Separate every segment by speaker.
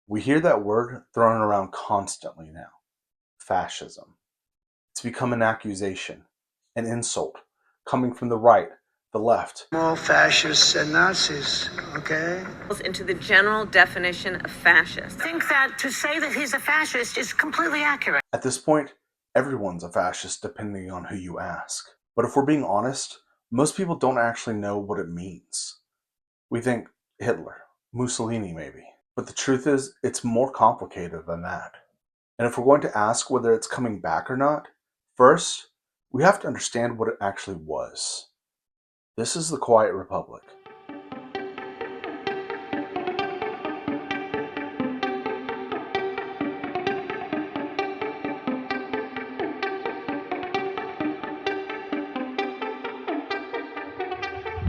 Speaker 1: We hear that word thrown around constantly now, fascism. It's become an accusation, an insult, coming from the right, the left.
Speaker 2: All fascists and Nazis, okay?
Speaker 3: Into the general definition of fascist.
Speaker 4: I think that to say that he's a fascist is completely accurate.
Speaker 1: At this point, everyone's a fascist depending on who you ask. But if we're being honest, most people don't actually know what it means. We think Hitler, Mussolini maybe. But the truth is, it's more complicated than that. And if we're going to ask whether it's coming back or not, first, we have to understand what it actually was. This is the Quiet Republic.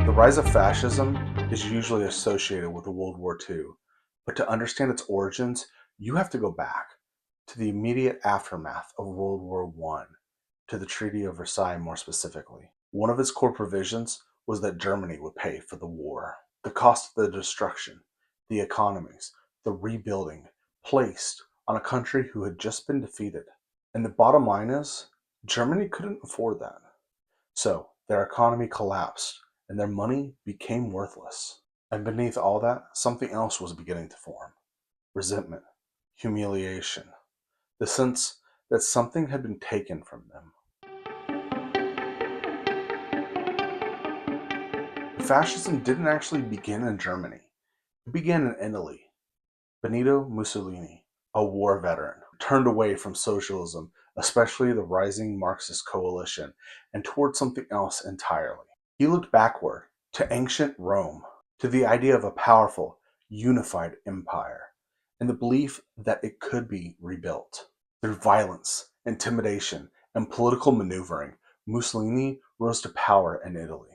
Speaker 1: The rise of fascism is usually associated with World War II, but to understand its origins, you have to go back to the immediate aftermath of World War I, to the Treaty of Versailles more specifically. One of its core provisions was that Germany would pay for the war. The cost of the destruction, the economies, the rebuilding, placed on a country who had just been defeated. And the bottom line is, Germany couldn't afford that. So their economy collapsed and their money became worthless. And beneath all that, something else was beginning to form. Resentment, humiliation, the sense that something had been taken from them. Fascism didn't actually begin in Germany. It began in Italy. Benito Mussolini, a war veteran, turned away from socialism, especially the rising Marxist coalition, and toward something else entirely. He looked backward to ancient Rome, to the idea of a powerful, unified empire, and the belief that it could be rebuilt. Through violence, intimidation, and political maneuvering, Mussolini rose to power in Italy.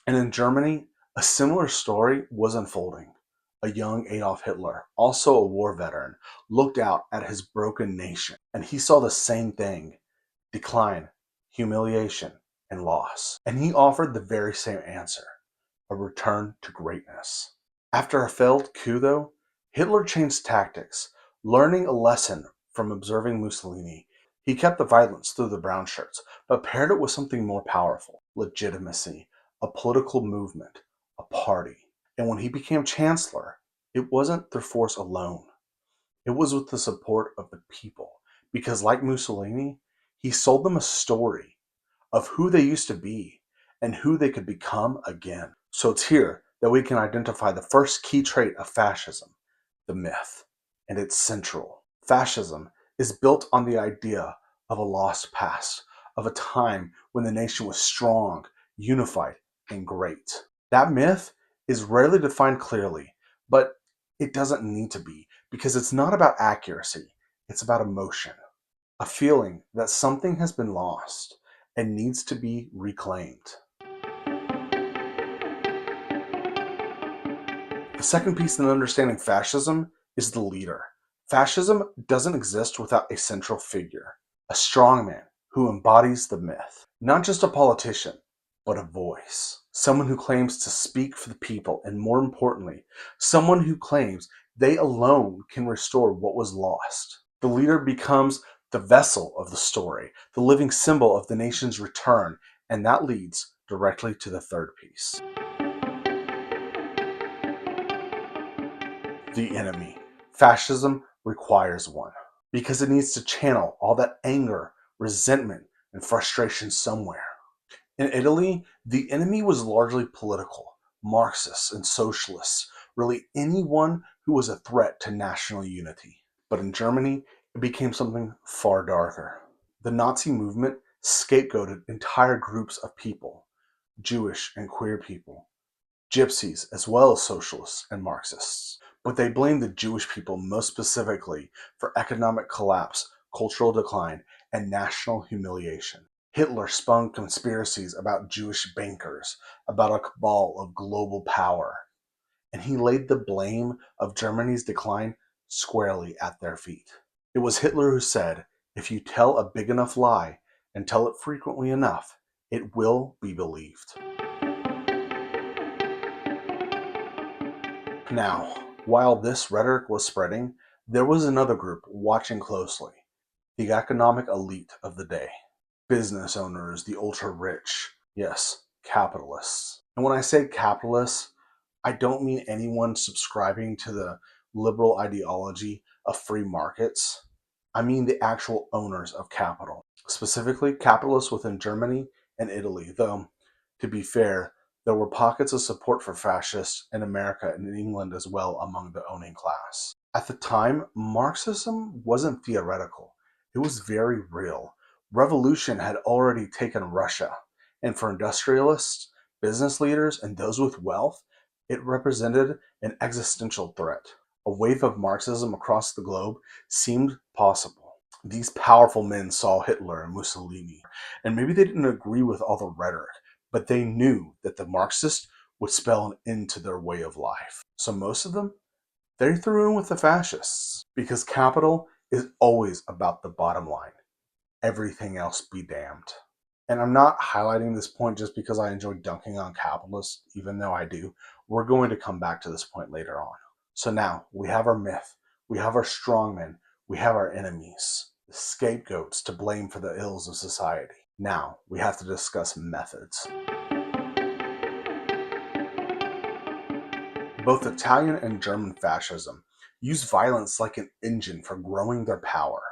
Speaker 1: And in Germany, a similar story was unfolding. A young Adolf Hitler, also a war veteran, looked out at his broken nation, and he saw the same thing: decline, humiliation, and loss. And he offered the very same answer: a return to greatness. After a failed coup, though, Hitler changed tactics, learning a lesson from observing Mussolini. He kept the violence through the brown shirts, but paired it with something more powerful: legitimacy, a political movement, a party. And when he became chancellor, it wasn't through force alone. It was with the support of the people. Because like Mussolini, he sold them a story of who they used to be and who they could become again. So it's here that we can identify the first key trait of fascism, the myth. And it's central. Fascism is built on the idea of a lost past, of a time when the nation was strong, unified, and great. That myth is rarely defined clearly, but it doesn't need to be, because it's not about accuracy, it's about emotion. A feeling that something has been lost and needs to be reclaimed. The second piece in understanding fascism is the leader. Fascism doesn't exist without a central figure, a strongman who embodies the myth. Not just a politician, but a voice. Someone who claims to speak for the people, and more importantly, someone who claims they alone can restore what was lost. The leader becomes the vessel of the story, the living symbol of the nation's return, and that leads directly to the third piece. The enemy. Fascism requires one, because it needs to channel all that anger, resentment, and frustration somewhere. In Italy, the enemy was largely political: Marxists and socialists, really anyone who was a threat to national unity. But in Germany, it became something far darker. The Nazi movement scapegoated entire groups of people: Jewish and queer people, gypsies, as well as socialists and Marxists. But they blamed the Jewish people most specifically for economic collapse, cultural decline, and national humiliation. Hitler spun conspiracies about Jewish bankers, about a cabal of global power, and he laid the blame of Germany's decline squarely at their feet. It was Hitler who said, "If you tell a big enough lie and tell it frequently enough, it will be believed." Now, while this rhetoric was spreading, There was another group watching closely, the economic elite of the day. Business owners, the ultra rich, yes, capitalists. And when I say capitalists, I don't mean anyone subscribing to the liberal ideology of free markets. I mean the actual owners of capital, specifically capitalists within Germany and Italy, though, to be fair, there were pockets of support for fascists in America and in England as well among the owning class. At the time, Marxism wasn't theoretical, it was very real. Revolution had already taken Russia, and for industrialists, business leaders, and those with wealth, it represented an existential threat. A wave of Marxism across the globe seemed possible. These powerful men saw Hitler and Mussolini, and maybe they didn't agree with all the rhetoric, but they knew that the Marxists would spell an end to their way of life. So most of them, they threw in with the fascists, because capital is always about the bottom line. Everything else be damned. And I'm not highlighting this point just because I enjoy dunking on capitalists, even though I do. We're going to come back to this point later on. So now we have our myth, we have our strongmen, we have our enemies, the scapegoats to blame for the ills of society. Now we have to discuss methods. Both Italian and German fascism use violence like an engine for growing their power,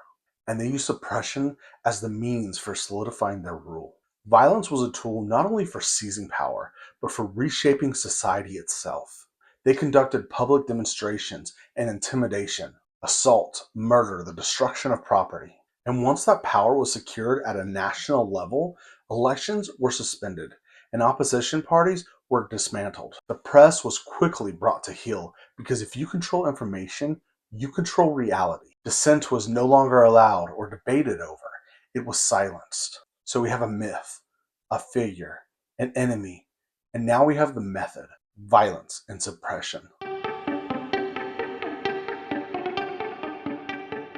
Speaker 1: and they use suppression as the means for solidifying their rule. Violence was a tool not only for seizing power, but for reshaping society itself. They conducted public demonstrations and intimidation, assault, murder, the destruction of property. And once that power was secured at a national level, elections were suspended, and opposition parties were dismantled. The press was quickly brought to heel because if you control information, you control reality. Dissent was no longer allowed or debated over, it was silenced. So we have a myth, a figure, an enemy, and now we have the method, violence and suppression.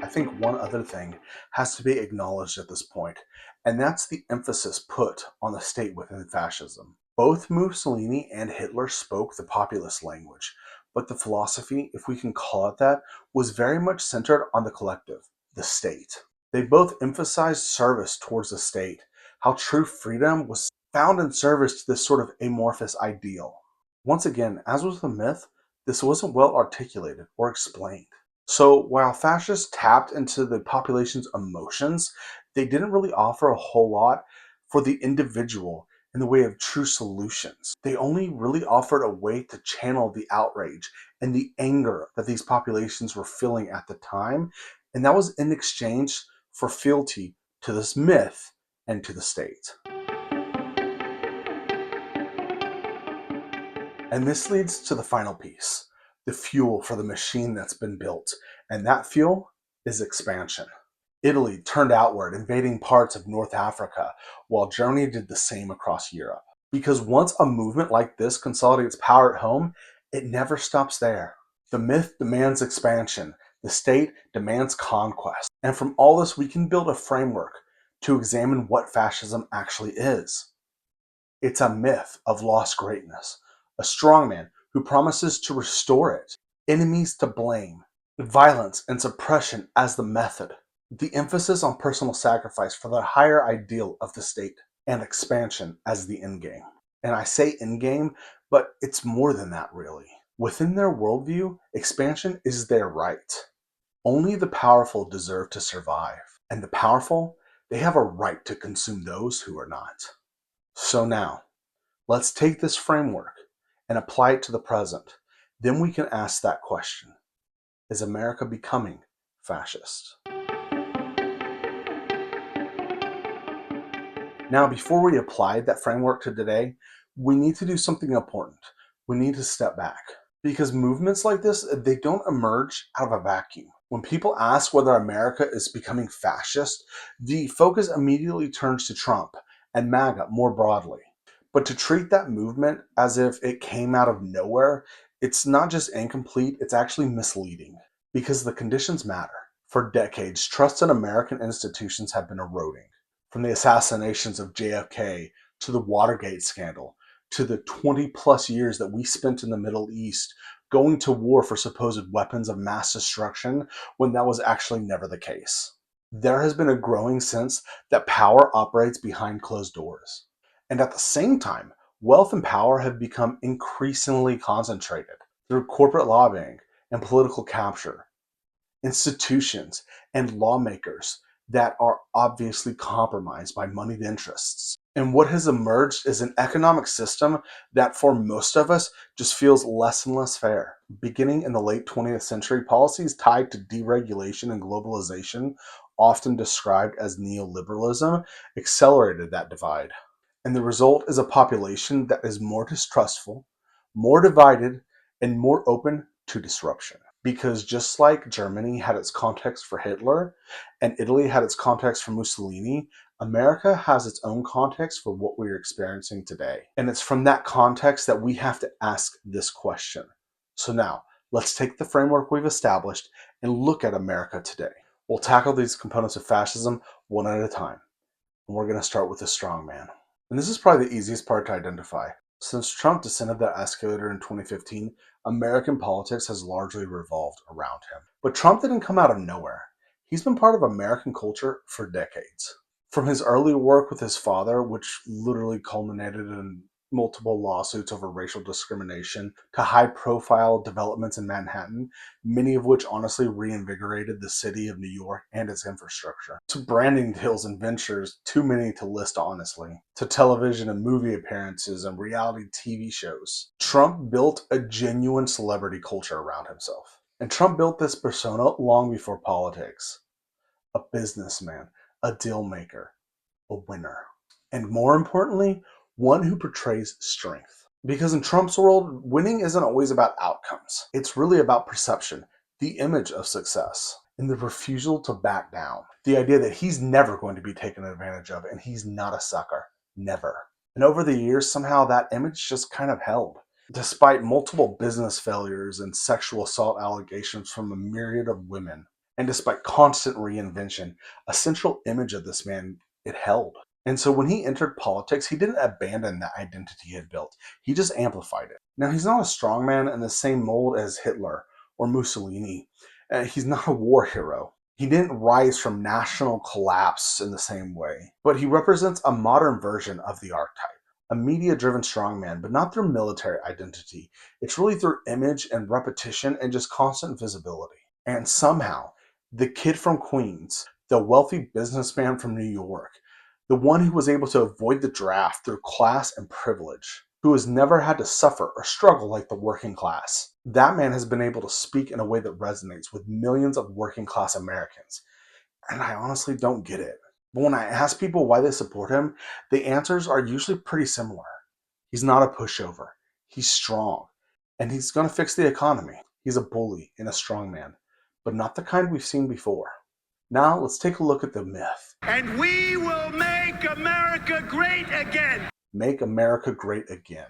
Speaker 1: I think one other thing has to be acknowledged at this point, and that's the emphasis put on the state within fascism. Both Mussolini and Hitler spoke the populist language, but the philosophy, if we can call it that, was very much centered on the collective, the state. They both emphasized service towards the state, how true freedom was found in service to this sort of amorphous ideal. Once again, as was the myth, this wasn't well articulated or explained. So while fascists tapped into the population's emotions, they didn't really offer a whole lot for the individual in the way of true solutions. They only really offered a way to channel the outrage and the anger that these populations were feeling at the time, and that was in exchange for fealty to this myth and to the state. And this leads to the final piece, the fuel for the machine that's been built, and that fuel is expansion. Italy turned outward, invading parts of North Africa, while Germany did the same across Europe. Because once a movement like this consolidates power at home, it never stops there. The myth demands expansion, the state demands conquest. And from all this, we can build a framework to examine what fascism actually is. It's a myth of lost greatness, a strongman who promises to restore it, enemies to blame, violence and suppression as the method, the emphasis on personal sacrifice for the higher ideal of the state, and expansion as the endgame. And I say endgame, but it's more than that really. Within their worldview, expansion is their right. Only the powerful deserve to survive, and the powerful, they have a right to consume those who are not. So now, let's take this framework and apply it to the present. Then we can ask that question. Is America becoming fascist? Now, before we apply that framework to today, we need to do something important. We need to step back. Because movements like this, they don't emerge out of a vacuum. When people ask whether America is becoming fascist, the focus immediately turns to Trump and MAGA more broadly. But to treat that movement as if it came out of nowhere, it's not just incomplete, it's actually misleading. Because the conditions matter. For decades, trust in American institutions have been eroding. From the assassinations of JFK to the Watergate scandal, to the 20 plus years that we spent in the Middle East going to war for supposed weapons of mass destruction when that was actually never the case. There has been a growing sense that power operates behind closed doors. And at the same time, wealth and power have become increasingly concentrated through corporate lobbying and political capture, institutions and lawmakers that are obviously compromised by moneyed interests. And what has emerged is an economic system that for most of us just feels less and less fair. Beginning in the late 20th century, policies tied to deregulation and globalization, often described as neoliberalism, accelerated that divide. And the result is a population that is more distrustful, more divided, and more open to disruption. Because just like Germany had its context for Hitler and Italy had its context for Mussolini, America has its own context for what we're experiencing today. And it's from that context that we have to ask this question. So now, let's take the framework we've established and look at America today. We'll tackle these components of fascism one at a time. And we're going to start with the strongman. And this is probably the easiest part to identify. Since Trump descended that escalator in 2015, American politics has largely revolved around him. But Trump didn't come out of nowhere. He's been part of American culture for decades. From his early work with his father, which literally culminated in multiple lawsuits over racial discrimination, to high-profile developments in Manhattan, many of which honestly reinvigorated the city of New York and its infrastructure, to branding deals and ventures too many to list honestly, to television and movie appearances and reality TV shows. Trump built a genuine celebrity culture around himself. And Trump built this persona long before politics. A businessman, a deal maker, a winner. And more importantly, one who portrays strength. Because in Trump's world, winning isn't always about outcomes. It's really about perception, the image of success, and the refusal to back down. The idea that he's never going to be taken advantage of and he's not a sucker. Never. And over the years, somehow that image just kind of held. Despite multiple business failures and sexual assault allegations from a myriad of women, and despite constant reinvention, a central image of this man, it held. And so when he entered politics, he didn't abandon that identity he had built. He just amplified it. Now, he's not a strongman in the same mold as Hitler or Mussolini. He's not a war hero. He didn't rise from national collapse in the same way. But he represents a modern version of the archetype. A media-driven strongman, but not through military identity. It's really through image and repetition and just constant visibility. And somehow, the kid from Queens, the wealthy businessman from New York, the one who was able to avoid the draft through class and privilege, who has never had to suffer or struggle like the working class. That man has been able to speak in a way that resonates with millions of working class Americans. And I honestly don't get it. But when I ask people why they support him, the answers are usually pretty similar. He's not a pushover. He's strong. And he's going to fix the economy. He's a bully and a strongman, but not the kind we've seen before. Now let's take a look at the myth.
Speaker 2: And we will make America great again.
Speaker 1: Make America great again.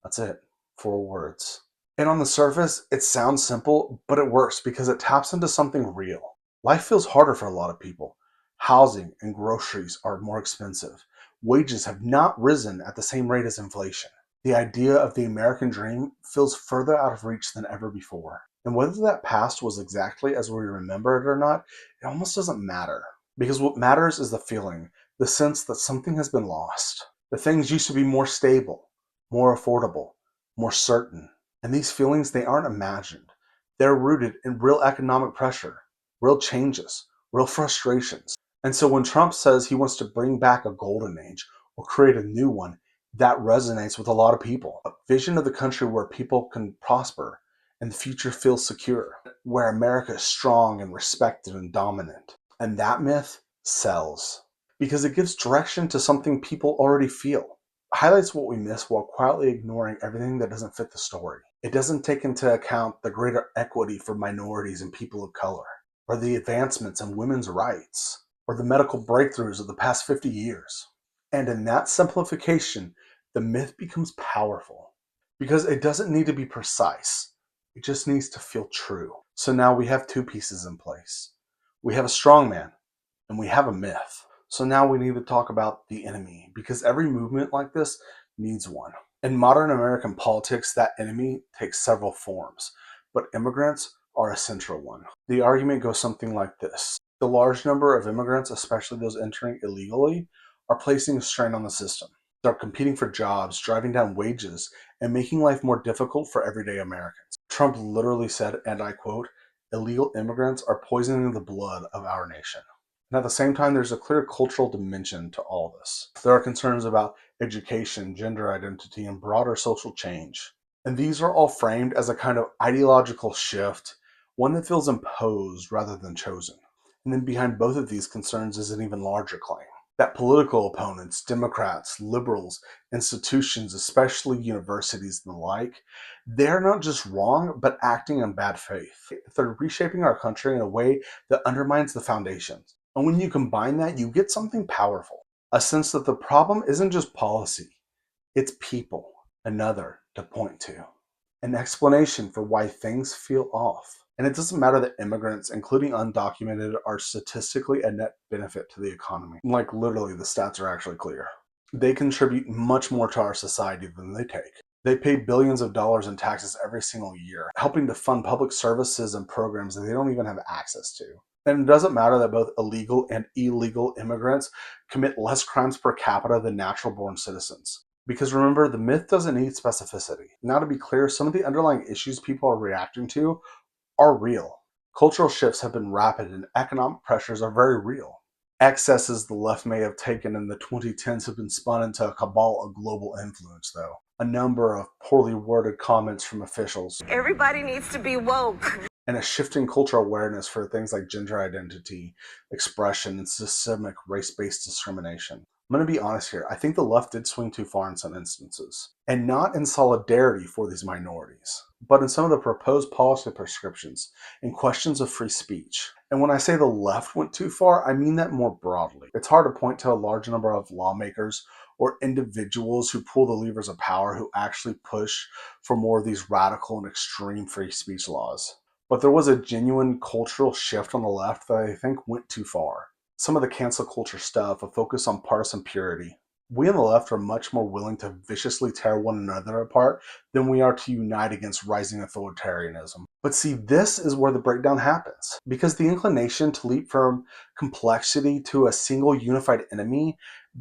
Speaker 1: That's it. 4 words. And on the surface, it sounds simple, but it works because it taps into something real. Life feels harder for a lot of people. Housing and groceries are more expensive. Wages have not risen at the same rate as inflation. The idea of the American dream feels further out of reach than ever before. And whether that past was exactly as we remember it or not, it almost doesn't matter. Because what matters is the feeling, the sense that something has been lost. The things used to be more stable, more affordable, more certain. And these feelings, they aren't imagined. They're rooted in real economic pressure, real changes, real frustrations. And so when Trump says he wants to bring back a golden age or create a new one, that resonates with a lot of people. A vision of the country where people can prosper and the future feels secure, where America is strong and respected and dominant. And that myth sells because it gives direction to something people already feel. It highlights what we miss while quietly ignoring everything that doesn't fit the story. It doesn't take into account the greater equity for minorities and people of color, or the advancements in women's rights, or the medical breakthroughs of the past 50 years. And in that simplification, the myth becomes powerful because it doesn't need to be precise. It just needs to feel true. So now we have 2 pieces in place. We have a strongman and we have a myth. So now we need to talk about the enemy because every movement like this needs one. In modern American politics, that enemy takes several forms, but immigrants are a central one. The argument goes something like this. The large number of immigrants, especially those entering illegally, are placing a strain on the system. They're competing for jobs, driving down wages, and making life more difficult for everyday Americans. Trump literally said, and I quote, illegal immigrants are poisoning the blood of our nation. And at the same time, there's a clear cultural dimension to all this. There are concerns about education, gender identity, and broader social change. And these are all framed as a kind of ideological shift, one that feels imposed rather than chosen. And then behind both of these concerns is an even larger claim that political opponents, Democrats, liberals, institutions, especially universities and the like, they're not just wrong, but acting in bad faith. They're reshaping our country in a way that undermines the foundations. And when you combine that, you get something powerful. A sense that the problem isn't just policy, it's people. Another to point to. An explanation for why things feel off. And it doesn't matter that immigrants, including undocumented, are statistically a net benefit to the economy. Like literally, the stats are actually clear. They contribute much more to our society than they take. They pay billions of dollars in taxes every single year, helping to fund public services and programs that they don't even have access to. And it doesn't matter that both illegal and illegal immigrants commit less crimes per capita than natural-born citizens. Because remember, the myth doesn't need specificity. Now, to be clear, some of the underlying issues people are reacting to are real. Cultural shifts have been rapid and economic pressures are very real. Excesses the left may have taken in the 2010s have been spun into a cabal of global influence, though. A number of poorly worded comments from officials.
Speaker 3: Everybody needs to be woke.
Speaker 1: And a shifting cultural awareness for things like gender identity, expression, and systemic race-based discrimination. I'm going to be honest here. I think the left did swing too far in some instances, and not in solidarity for these minorities, but in some of the proposed policy prescriptions and questions of free speech. And when I say the left went too far, I mean that more broadly. It's hard to point to a large number of lawmakers or individuals who pull the levers of power who actually push for more of these radical and extreme free speech laws. But there was a genuine cultural shift on the left that I think went too far. Some of the cancel culture stuff, a focus on partisan purity. We on the left are much more willing to viciously tear one another apart than we are to unite against rising authoritarianism. But see, this is where the breakdown happens. Because the inclination to leap from complexity to a single unified enemy,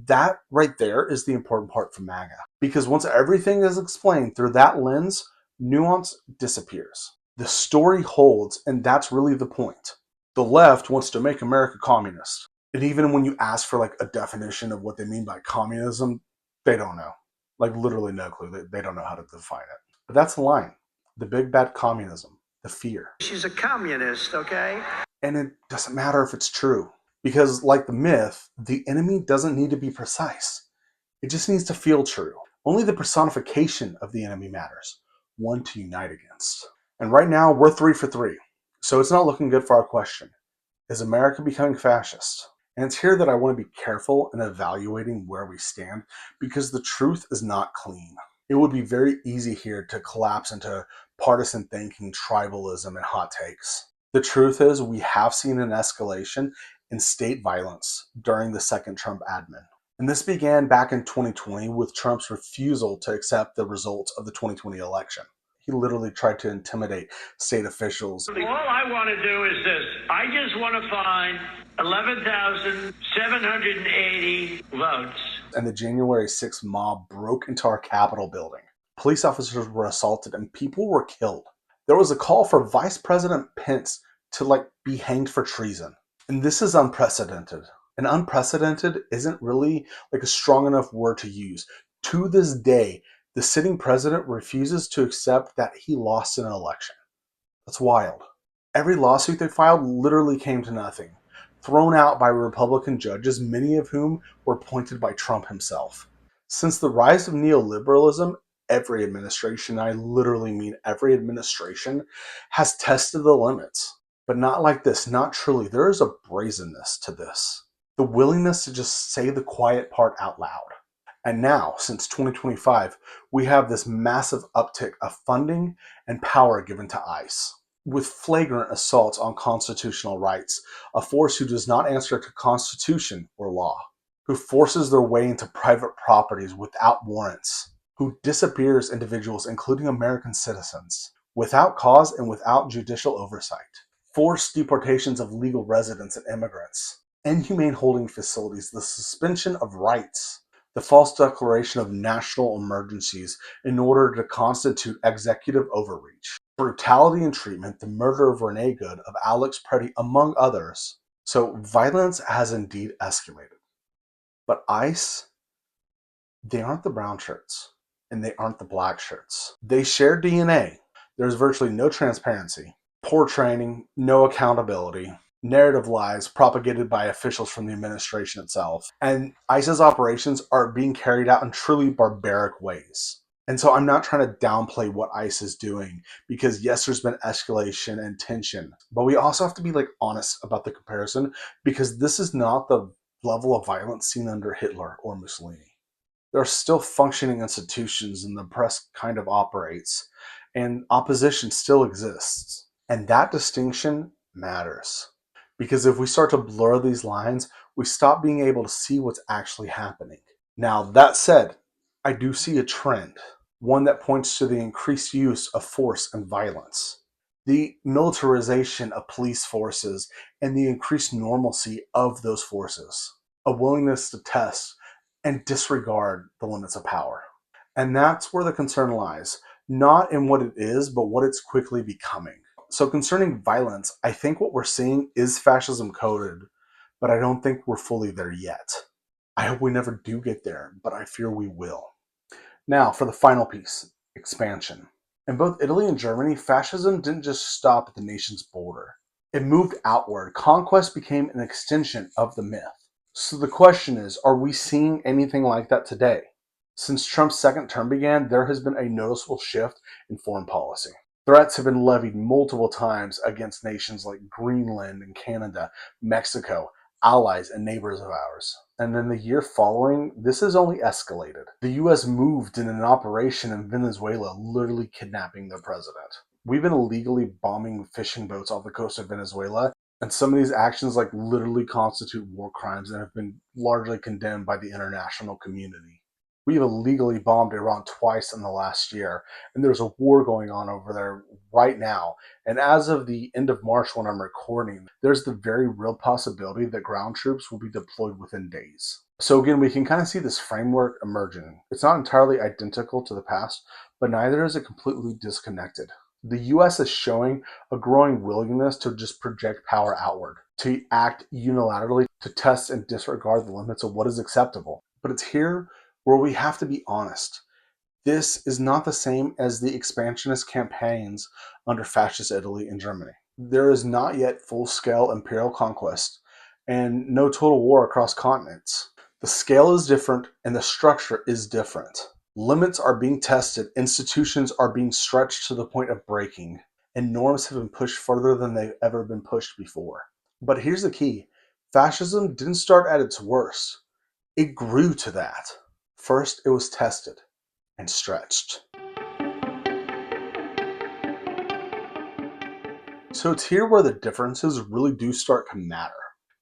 Speaker 1: that right there is the important part for MAGA. Because once everything is explained through that lens, nuance disappears. The story holds, and that's really the point. The left wants to make America communist. And even when you ask for like a definition of what they mean by communism, they don't know. Like literally no clue. They don't know how to define it. But that's the line. The big bad communism. The fear.
Speaker 2: She's a communist, okay?
Speaker 1: And it doesn't matter if it's true. Because like the myth, the enemy doesn't need to be precise. It just needs to feel true. Only the personification of the enemy matters. One to unite against. And right now, we're 3 for 3. So it's not looking good for our question. Is America becoming fascist? And it's here that I want to be careful in evaluating where we stand because the truth is not clean. It would be very easy here to collapse into partisan thinking, tribalism, and hot takes. The truth is we have seen an escalation in state violence during the second Trump admin. And this began back in 2020 with Trump's refusal to accept the results of the 2020 election. He literally tried to intimidate state officials.
Speaker 2: All I want to do is this. I just want to find 11,780 votes.
Speaker 1: And the January 6th mob broke into our Capitol building. Police officers were assaulted and people were killed. There was a call for Vice President Pence to be hanged for treason. And this is unprecedented. And unprecedented isn't really a strong enough word to use. To this day, the sitting president refuses to accept that he lost an election. That's wild. Every lawsuit they filed literally came to nothing, thrown out by Republican judges, many of whom were appointed by Trump himself. Since the rise of neoliberalism, every administration, I literally mean every administration, has tested the limits. But not like this, not truly. There is a brazenness to this. The willingness to just say the quiet part out loud. And now, since 2025, we have this massive uptick of funding and power given to ICE, with flagrant assaults on constitutional rights, a force who does not answer to Constitution or law, who forces their way into private properties without warrants. who disappears individuals, including American citizens, without cause and without judicial oversight, forced deportations of legal residents and immigrants, inhumane holding facilities, the suspension of rights, the false declaration of national emergencies in order to constitute executive overreach, brutality in treatment, the murder of Renee Good, of Alex Preddy, among others. So violence has indeed escalated. But ICE, they aren't the brown shirts and they aren't the black shirts. They share DNA. There's virtually no transparency, poor training, no accountability, narrative lies propagated by officials from the administration itself. And ICE's operations are being carried out in truly barbaric ways. And so I'm not trying to downplay what ICE is doing because yes, there's been escalation and tension, but we also have to be honest about the comparison because this is not the level of violence seen under Hitler or Mussolini. There are still functioning institutions and the press kind of operates and opposition still exists. And that distinction matters because if we start to blur these lines, we stop being able to see what's actually happening. Now, that said, I do see a trend, one that points to the increased use of force and violence, the militarization of police forces, and the increased normalcy of those forces, a willingness to test and disregard the limits of power. And that's where the concern lies, not in what it is, but what it's quickly becoming. So, concerning violence, I think what we're seeing is fascism coded, but I don't think we're fully there yet. I hope we never do get there, but I fear we will. Now, for the final piece, expansion. In both Italy and Germany, fascism didn't just stop at the nation's border. It moved outward. Conquest became an extension of the myth. So the question is, are we seeing anything like that today? Since Trump's second term began, there has been a noticeable shift in foreign policy. Threats have been levied multiple times against nations like Greenland and Canada, Mexico, allies and neighbors of ours. And in the year following, this has only escalated. The US moved in an operation in Venezuela, literally kidnapping their president. We've been illegally bombing fishing boats off the coast of Venezuela, and some of these actions literally constitute war crimes and have been largely condemned by the international community. We have illegally bombed Iran twice in the last year, and there's a war going on over there right now. And as of the end of March when I'm recording, there's the very real possibility that ground troops will be deployed within days. So again, we can kind of see this framework emerging. It's not entirely identical to the past, but neither is it completely disconnected. The US is showing a growing willingness to just project power outward, to act unilaterally, to test and disregard the limits of what is acceptable. But it's here where we have to be honest. This is not the same as the expansionist campaigns under fascist Italy and Germany. There is not yet full-scale imperial conquest and no total war across continents. The scale is different and the structure is different. Limits are being tested, institutions are being stretched to the point of breaking, and norms have been pushed further than they've ever been pushed before. But here's the key. Fascism didn't start at its worst. It grew to that. First, it was tested and stretched. So it's here where the differences really do start to matter.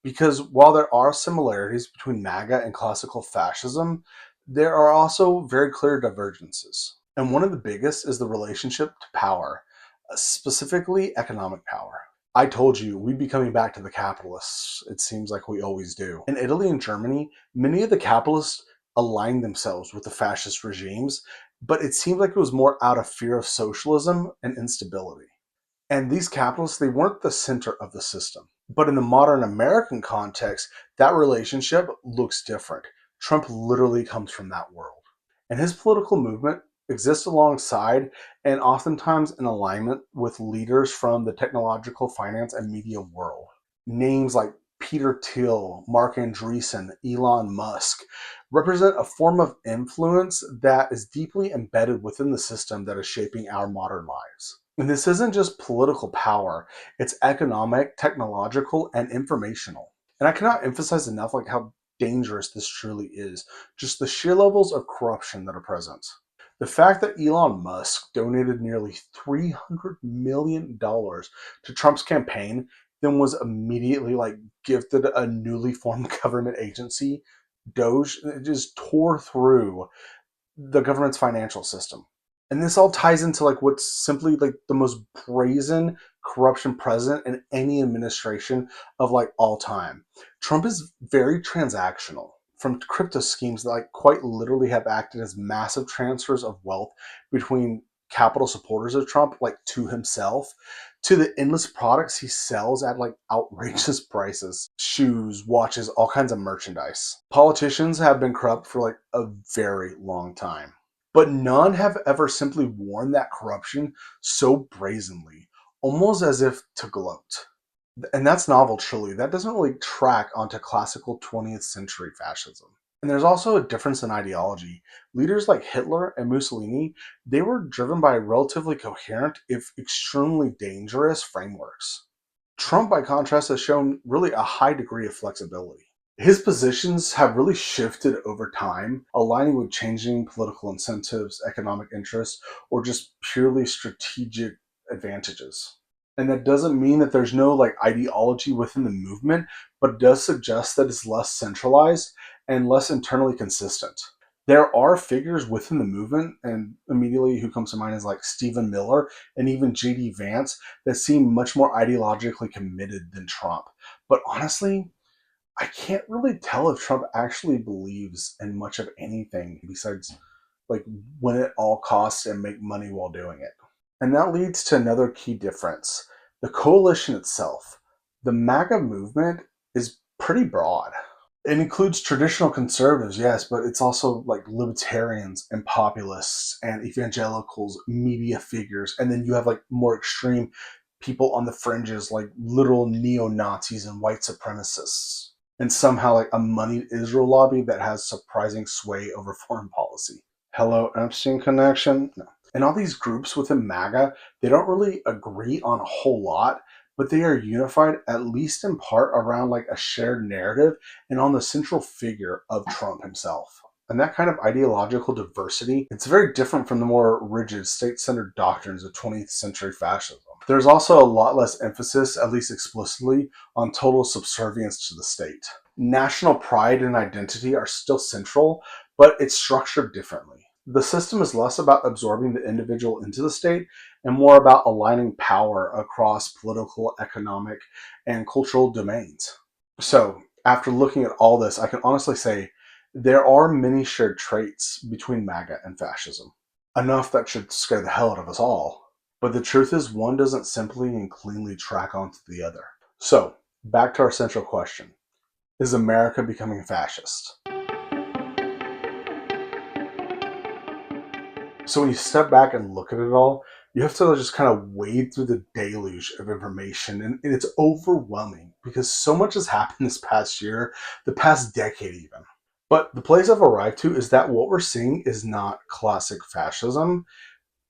Speaker 1: Because while there are similarities between MAGA and classical fascism, there are also very clear divergences. And one of the biggest is the relationship to power, specifically economic power. I told you, we'd be coming back to the capitalists. It seems like we always do. In Italy and Germany, many of the capitalists aligned themselves with the fascist regimes, but it seemed like it was more out of fear of socialism and instability. And these capitalists, they weren't the center of the system. But in the modern American context, that relationship looks different. Trump literally comes from that world. And his political movement exists alongside and oftentimes in alignment with leaders from the technological, finance, and media world. Names like Peter Thiel, Mark Andreessen, Elon Musk represent a form of influence that is deeply embedded within the system that is shaping our modern lives. And this isn't just political power, it's economic, technological, and informational. And I cannot emphasize enough how dangerous this truly is, just the sheer levels of corruption that are present. The fact that Elon Musk donated nearly $300 million to Trump's campaign, then was immediately gifted a newly formed government agency, Doge, it just tore through the government's financial system. And this all ties into like what's simply like the most brazen corruption present in any administration of like all time. Trump is very transactional. From crypto schemes that like quite literally have acted as massive transfers of wealth between capital supporters of Trump, like to himself, to the endless products he sells at like outrageous prices: shoes, watches, all kinds of merchandise. Politicians have been corrupt for like a very long time, but none have ever simply worn that corruption so brazenly, almost as if to gloat. And that's novel, truly. That doesn't really track onto classical 20th century fascism. And there's also a difference in ideology. Leaders like Hitler and Mussolini, they were driven by relatively coherent, if extremely dangerous, frameworks. Trump, by contrast, has shown really a high degree of flexibility. His positions have really shifted over time, aligning with changing political incentives, economic interests, or just purely strategic advantages. And that doesn't mean that there's no like ideology within the movement, but it does suggest that it's less centralized and less internally consistent. There are figures within the movement, and immediately who comes to mind is like Stephen Miller and even JD Vance, that seem much more ideologically committed than Trump. But honestly, I can't really tell if Trump actually believes in much of anything besides like win at all costs and make money while doing it. And that leads to another key difference. The coalition itself, the MAGA movement, is pretty broad. It includes traditional conservatives, yes, but it's also like libertarians and populists and evangelicals, media figures, and then you have like more extreme people on the fringes, like literal neo Nazis and white supremacists, and somehow like a moneyed Israel lobby that has surprising sway over foreign policy. Hello, Epstein connection? No. And all these groups within MAGA, they don't really agree on a whole lot, but they are unified at least in part around like a shared narrative and on the central figure of Trump himself. And that kind of ideological diversity, it's very different from the more rigid state-centered doctrines of 20th century fascism. There's also a lot less emphasis, at least explicitly, on total subservience to the state. National pride and identity are still central, but it's structured differently. The system is less about absorbing the individual into the state and more about aligning power across political, economic, and cultural domains. So, after looking at all this, I can honestly say there are many shared traits between MAGA and fascism. Enough that should scare the hell out of us all. But the truth is, one doesn't simply and cleanly track onto the other. So, back to our central question: is America becoming fascist? So when you step back and look at it all, you have to just kind of wade through the deluge of information, and it's overwhelming because so much has happened this past year, the past decade even. But the place I've arrived to is that what we're seeing is not classic fascism,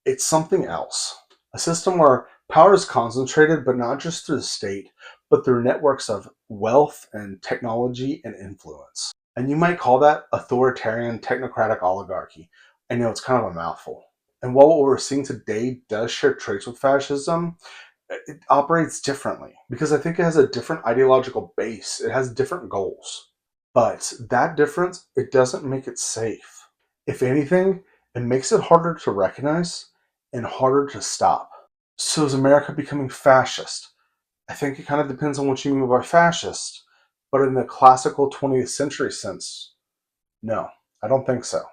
Speaker 1: it's something else. A system where power is concentrated, but not just through the state, but through networks of wealth and technology and influence. And you might call that authoritarian technocratic oligarchy. I know it's kind of a mouthful. And while what we're seeing today does share traits with fascism, it operates differently because I think it has a different ideological base. It has different goals. But that difference, it doesn't make it safe. If anything, it makes it harder to recognize and harder to stop. So is America becoming fascist? I think it kind of depends on what you mean by fascist. But in the classical 20th century sense, no, I don't think so.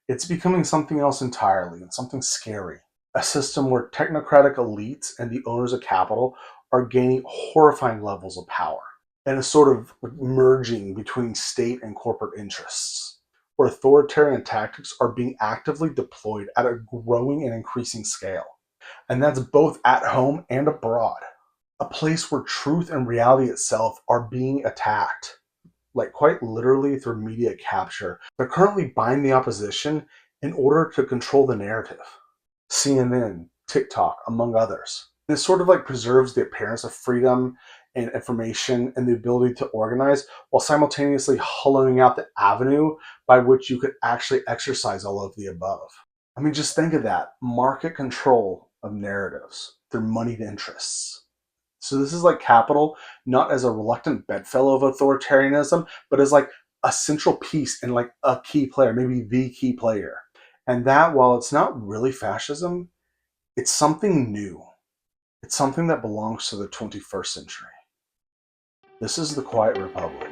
Speaker 1: It's becoming something else entirely, and something scary. A system where technocratic elites and the owners of capital are gaining horrifying levels of power, and a sort of merging between state and corporate interests, where authoritarian tactics are being actively deployed at a growing and increasing scale. And that's both at home and abroad. A place where truth and reality itself are being attacked, like quite literally through media capture. They're currently buying the opposition in order to control the narrative. CNN, TikTok, among others. This sort of like preserves the appearance of freedom and information and the ability to organize while simultaneously hollowing out the avenue by which you could actually exercise all of the above. I mean, just think of that. Market control of narratives through moneyed interests. So this is like capital, not as a reluctant bedfellow of authoritarianism, but as like a central piece and like a key player, maybe the key player. And that, while it's not really fascism, it's something new. It's something that belongs to the 21st century. This is the Quiet Republic.